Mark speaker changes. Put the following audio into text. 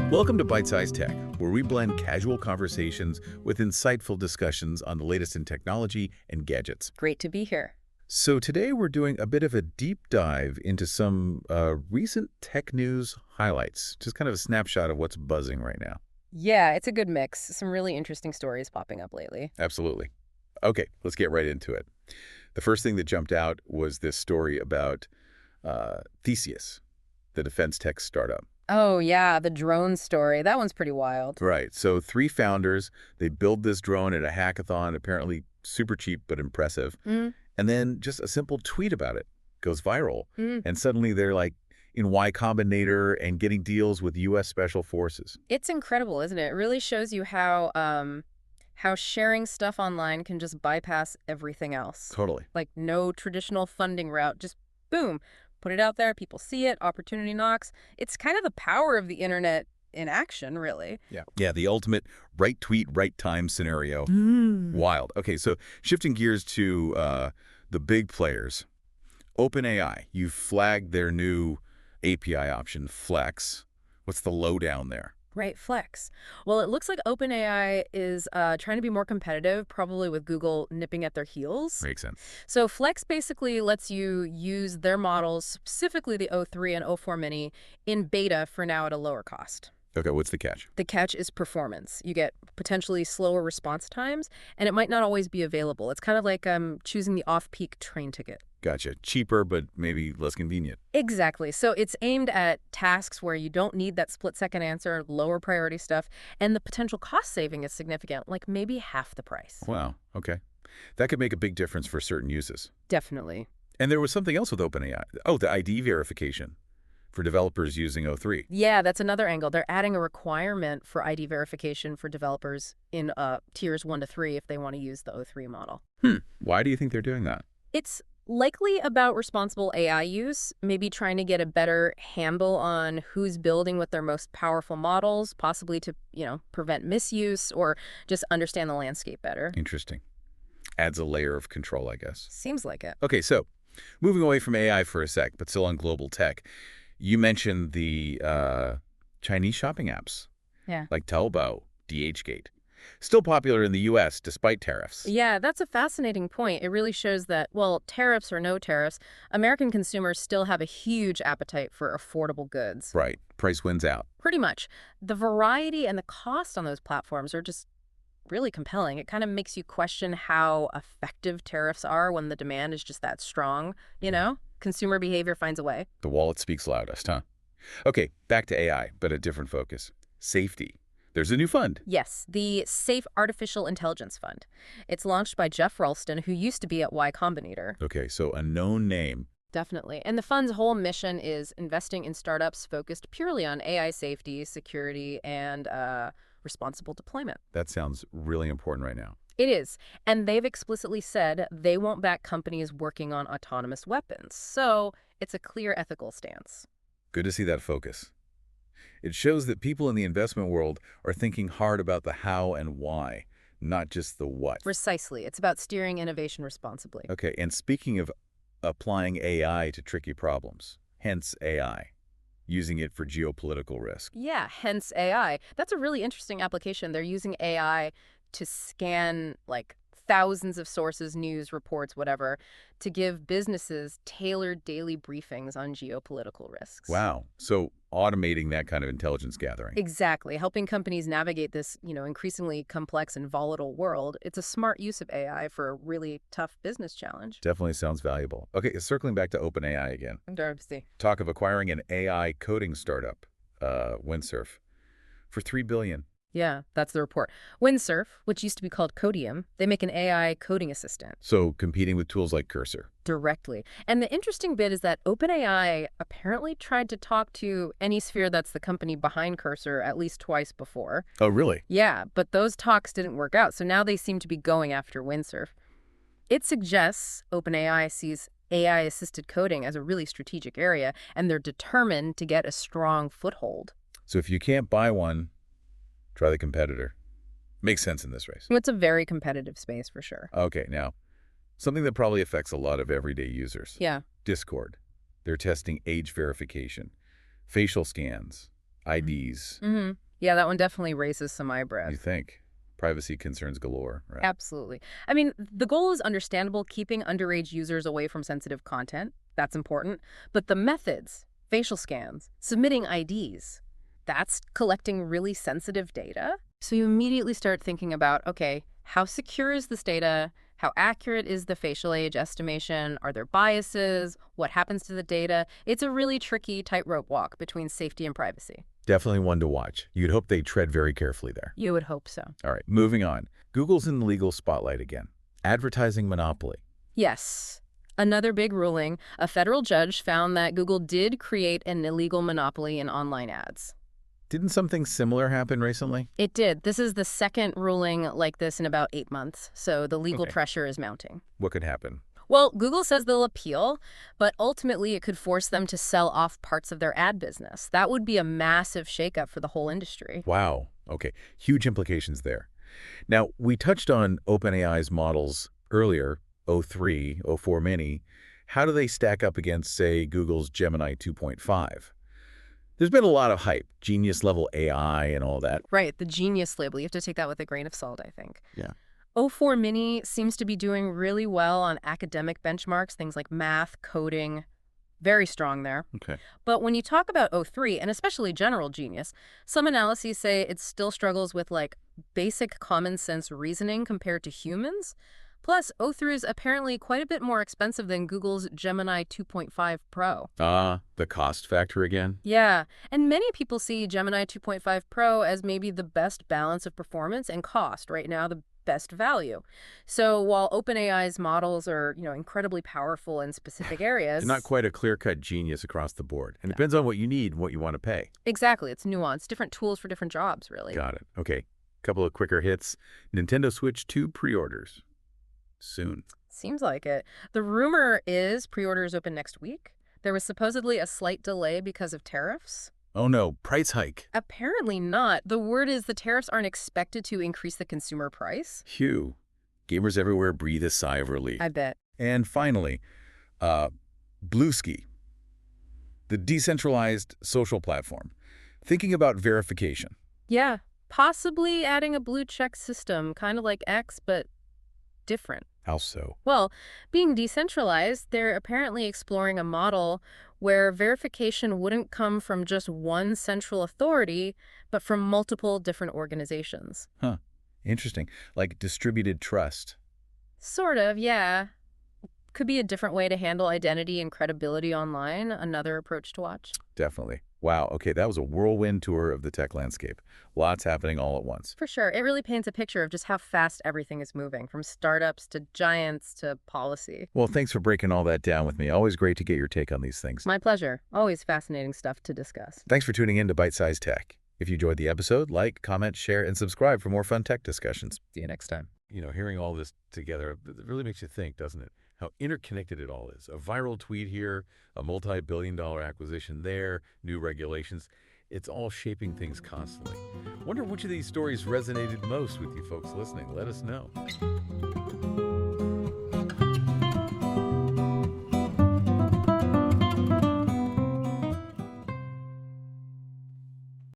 Speaker 1: Welcome to Byte-Sized Tech, where we blend casual conversations with insightful discussions on the latest in technology and gadgets.
Speaker 2: Great to be here.
Speaker 1: So today we're doing a bit of a deep dive into some recent tech news highlights, just kind of a snapshot of what's buzzing right now.
Speaker 2: Yeah, it's a good mix. Some really interesting stories popping up lately.
Speaker 1: Absolutely. Okay, let's get right into it. The first thing that jumped out was this story about Theseus, the defense tech startup.
Speaker 2: Oh, yeah, the drone story. That one's pretty wild.
Speaker 1: Right. So 3 founders, they build this drone at a hackathon, apparently super cheap but impressive.
Speaker 2: Mm.
Speaker 1: And then just a simple tweet about it goes viral.
Speaker 2: Mm.
Speaker 1: And suddenly they're like in Y Combinator and getting deals with U.S. Special Forces.
Speaker 2: It's incredible, isn't it? It really shows you how sharing stuff online can just bypass everything else.
Speaker 1: Totally.
Speaker 2: Like no traditional funding route, just boom, put it out there, people see it, opportunity knocks. It's kind of the power of the internet in action, really.
Speaker 1: Yeah, the ultimate right tweet, right time scenario. Wild. Okay, so shifting gears to the big players. OpenAI, you flagged their new API option, Flex. What's the lowdown there?
Speaker 2: Right, Flex. Well, it looks like OpenAI is trying to be more competitive, probably with Google nipping at their heels.
Speaker 1: Makes sense.
Speaker 2: So Flex basically lets you use their models, specifically the O3 and O4 Mini, in beta for now at a lower cost.
Speaker 1: Okay, what's the catch?
Speaker 2: The catch is performance. You get potentially slower response times, and it might not always be available. It's kind of like choosing the off-peak train ticket.
Speaker 1: Gotcha. Cheaper, but maybe less convenient.
Speaker 2: Exactly. So it's aimed at tasks where you don't need that split-second answer, lower priority stuff, and the potential cost saving is significant, like maybe half the price.
Speaker 1: Wow, okay. That could make a big difference for certain uses.
Speaker 2: Definitely.
Speaker 1: And there was something else with OpenAI. Oh, the ID verification for developers using O3.
Speaker 2: Yeah, that's another angle. They're adding a requirement for ID verification for developers in tiers 1 to 3 if they want to use the O3 model.
Speaker 1: Why do you think they're doing that?
Speaker 2: It's likely about responsible AI use, maybe trying to get a better handle on who's building with their most powerful models, possibly to, prevent misuse or just understand the landscape better.
Speaker 1: Interesting. Adds a layer of control, I guess.
Speaker 2: Seems like it.
Speaker 1: Okay, so moving away from AI for a sec, but still on global tech, you mentioned the Chinese shopping apps.
Speaker 2: Yeah.
Speaker 1: Like Taobao, DHgate. Still popular in the U.S. despite tariffs.
Speaker 2: Yeah, that's a fascinating point. It really shows that, well, tariffs or no tariffs, American consumers still have a huge appetite for affordable goods.
Speaker 1: Right. Price wins out.
Speaker 2: Pretty much. The variety and the cost on those platforms are just really compelling. It kind of makes you question how effective tariffs are when the demand is just that strong, Consumer behavior finds a way.
Speaker 1: The wallet speaks loudest, huh? Okay, back to AI, but a different focus. Safety. There's a new fund.
Speaker 2: Yes, the Safe Artificial Intelligence Fund. It's launched by Jeff Ralston, who used to be at Y Combinator.
Speaker 1: Okay, so a known name.
Speaker 2: Definitely. And the fund's whole mission is investing in startups focused purely on AI safety, security, and responsible deployment.
Speaker 1: That sounds really important right now.
Speaker 2: It is. And they've explicitly said they won't back companies working on autonomous weapons. So it's a clear ethical stance.
Speaker 1: Good to see that focus. It shows that people in the investment world are thinking hard about the how and why, not just the what.
Speaker 2: Precisely. It's about steering innovation responsibly.
Speaker 1: Okay, and speaking of applying AI to tricky problems, hence AI, using it for geopolitical risk.
Speaker 2: Yeah, hence AI. That's a really interesting application. They're using AI to scan thousands of sources, news, reports, whatever, to give businesses tailored daily briefings on geopolitical risks.
Speaker 1: Wow. So automating that kind of intelligence gathering.
Speaker 2: Exactly. Helping companies navigate this, increasingly complex and volatile world. It's a smart use of AI for a really tough business challenge.
Speaker 1: Definitely sounds valuable. Okay, circling back to OpenAI again. Talk of acquiring an AI coding startup, Windsurf, for $3 billion.
Speaker 2: Yeah, that's the report. Windsurf, which used to be called Codium, they make an AI coding assistant.
Speaker 1: So competing with tools like Cursor.
Speaker 2: Directly. And the interesting bit is that OpenAI apparently tried to talk to Anysphere, that's the company behind Cursor, at least twice before.
Speaker 1: Oh, really?
Speaker 2: Yeah, but those talks didn't work out, so now they seem to be going after Windsurf. It suggests OpenAI sees AI-assisted coding as a really strategic area, and they're determined to get a strong foothold.
Speaker 1: So if you can't buy one, try the competitor. Makes sense in this race.
Speaker 2: It's a very competitive space for sure.
Speaker 1: Okay, now, something that probably affects a lot of everyday users.
Speaker 2: Yeah.
Speaker 1: Discord. They're testing age verification, facial scans, IDs.
Speaker 2: Mm-hmm. Yeah, that one definitely raises some eyebrows.
Speaker 1: You think? Privacy concerns galore, right?
Speaker 2: Absolutely. I mean, the goal is understandable, keeping underage users away from sensitive content. That's important. But the methods, facial scans, submitting IDs, that's collecting really sensitive data. So you immediately start thinking about, okay, how secure is this data? How accurate is the facial age estimation? Are there biases? What happens to the data? It's a really tricky tightrope walk between safety and privacy.
Speaker 1: Definitely one to watch. You'd hope they tread very carefully there.
Speaker 2: You would hope so.
Speaker 1: All right, moving on. Google's in the legal spotlight again. Advertising monopoly.
Speaker 2: Yes. Another big ruling. A federal judge found that Google did create an illegal monopoly in online ads.
Speaker 1: Didn't something similar happen recently?
Speaker 2: It did. This is the second ruling like this in about 8 months, so the legal pressure is mounting.
Speaker 1: What could happen?
Speaker 2: Well, Google says they'll appeal, but ultimately it could force them to sell off parts of their ad business. That would be a massive shakeup for the whole industry.
Speaker 1: Wow. Okay. Huge implications there. Now, we touched on OpenAI's models earlier, O3, O4 Mini. How do they stack up against, say, Google's Gemini 2.5? There's been a lot of hype, genius-level AI and all that.
Speaker 2: Right, the genius label. You have to take that with a grain of salt, I think.
Speaker 1: Yeah.
Speaker 2: O4 Mini seems to be doing really well on academic benchmarks, things like math, coding, very strong there.
Speaker 1: Okay.
Speaker 2: But when you talk about O3, and especially general genius, some analyses say it still struggles with like basic common sense reasoning compared to humans. Plus, O3 is apparently quite a bit more expensive than Google's Gemini 2.5 Pro.
Speaker 1: The cost factor again?
Speaker 2: Yeah, and many people see Gemini 2.5 Pro as maybe the best balance of performance and cost right now, the best value. So while OpenAI's models are, incredibly powerful in specific areas...
Speaker 1: It's not quite a clear-cut genius across the board. And it depends on what you need and what you want to pay.
Speaker 2: Exactly. It's nuanced. Different tools for different jobs, really.
Speaker 1: Got it. Okay. Couple of quicker hits. Nintendo Switch 2 pre-orders. Soon.
Speaker 2: Seems like it. The rumor is pre-orders open next week. There was supposedly a slight delay because of tariffs.
Speaker 1: Oh no, price hike.
Speaker 2: Apparently not. The word is the tariffs aren't expected to increase the consumer price.
Speaker 1: Phew. Gamers everywhere breathe a sigh of relief.
Speaker 2: I bet.
Speaker 1: And finally, Bluesky, the decentralized social platform. Thinking about verification.
Speaker 2: Yeah, possibly adding a blue check system, kind of like X, but different.
Speaker 1: How so?
Speaker 2: Well, being decentralized, they're apparently exploring a model where verification wouldn't come from just one central authority, but from multiple different organizations.
Speaker 1: Huh. Interesting. Like distributed trust.
Speaker 2: Sort of, yeah. Could be a different way to handle identity and credibility online, another approach to watch.
Speaker 1: Definitely. Wow, okay, that was a whirlwind tour of the tech landscape. Lots happening all at once.
Speaker 2: For sure. It really paints a picture of just how fast everything is moving, from startups to giants to policy.
Speaker 1: Well, thanks for breaking all that down with me. Always great to get your take on these things.
Speaker 2: My pleasure. Always fascinating stuff to discuss.
Speaker 1: Thanks for tuning in to Byte-Sized Tech. If you enjoyed the episode, like, comment, share, and subscribe for more fun tech discussions.
Speaker 2: See you next time.
Speaker 1: Hearing all this together, it really makes you think, doesn't it? How interconnected it all is. A viral tweet here, a multi-billion-dollar acquisition there, new regulations. It's all shaping things constantly. Wonder which of these stories resonated most with you folks listening. Let us know.